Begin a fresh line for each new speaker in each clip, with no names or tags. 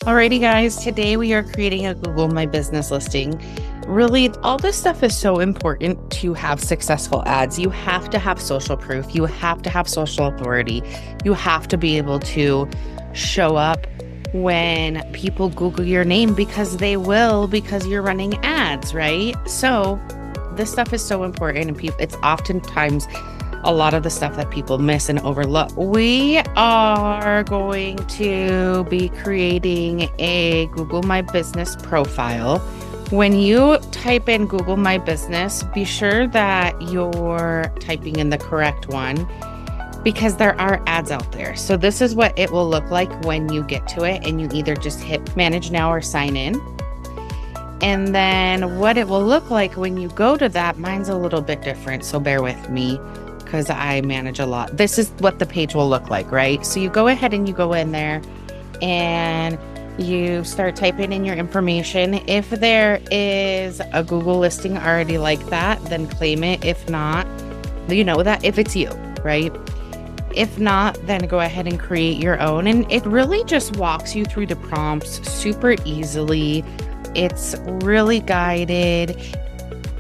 Alrighty guys, today we are creating a Google My Business listing. Really, all this stuff is so important to have successful ads. You have to have social proof. You have to have social authority. You have to be able to show up when people Google your name, because they will, because you're running ads, right? So this stuff is so important, and it's oftentimes a lot of the stuff that people miss and overlook. We are going to be creating a Google My Business profile. When you type in Google My Business, be sure that you're typing in the correct one, because there are ads out there. So this is what it will look like when you get to it, and you either just hit manage now or sign in. And then what it will look like when you go to that, mine's a little bit different, so bear with me, because I manage a lot. This is what the page will look like, right? So you go ahead and you go in there and you start typing in your information. If there is a Google listing already like that, then claim it. If not, you know that if it's you, right? If not, then go ahead and create your own. And it really just walks you through the prompts super easily. It's really guided.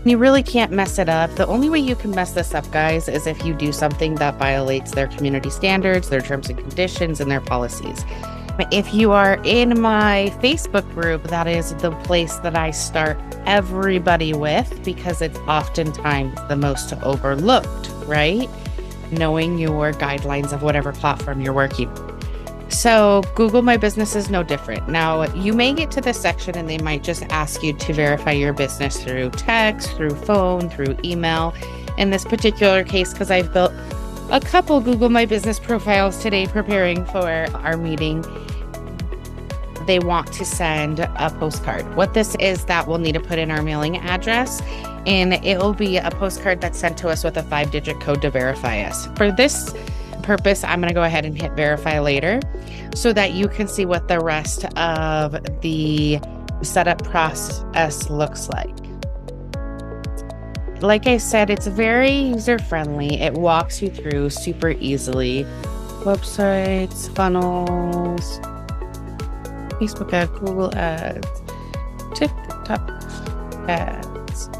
You really can't mess it up. The only way you can mess this up, guys, is if you do something that violates their community standards, their terms and conditions, and their policies. If you are in my Facebook group, that is the place that I start everybody with, because it's oftentimes the most overlooked, right? Knowing your guidelines of whatever platform you're working. So Google My Business is no different. Now, you may get to this section and they might just ask you to verify your business through text, through phone, through email. In this particular case, because I've built a couple Google My Business profiles today preparing for our meeting, they want to send a postcard. What this is, that we'll need to put in our mailing address, and it will be a postcard that's sent to us with a 5-digit code to verify us. For this purpose, I'm going to go ahead and hit verify later so that you can see what the rest of the setup process looks like. Like I said, it's very user-friendly. It walks you through super easily. Websites, funnels, Facebook ads, Google ads, TikTok ads.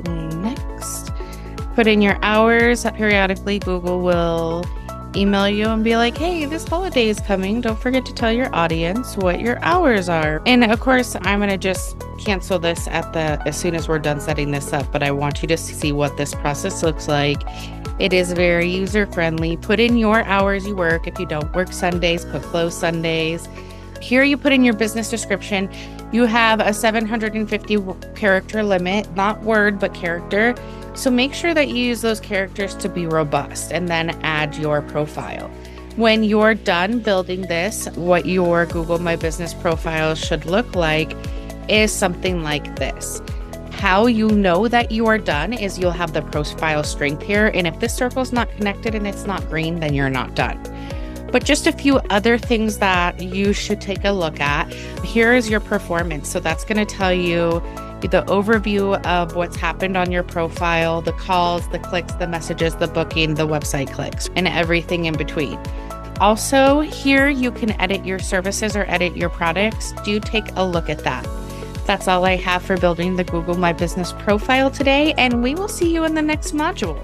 Next, put in your hours. Periodically, Google will email you and be like, hey, this holiday is coming. Don't forget to tell your audience what your hours are. And of course, I'm going to just cancel this as soon as we're done setting this up, but I want you to see what this process looks like. It is very user-friendly. Put in your hours you work. If you don't work Sundays, put closed Sundays. Here you put in your business description. You have a 750 character limit, not word, but character. So make sure that you use those characters to be robust, and then add your profile. When you're done building this, what your Google My Business profile should look like is something like this. How you know that you are done is you'll have the profile strength here. And if this circle's not connected and it's not green, then you're not done. But just a few other things that you should take a look at. Here is your performance. So that's going to tell you the overview of what's happened on your profile, the calls, the clicks, the messages, the booking, the website clicks, and everything in between. Also, here you can edit your services or edit your products. Do take a look at that. That's all I have for building the Google My Business profile today, and we will see you in the next module.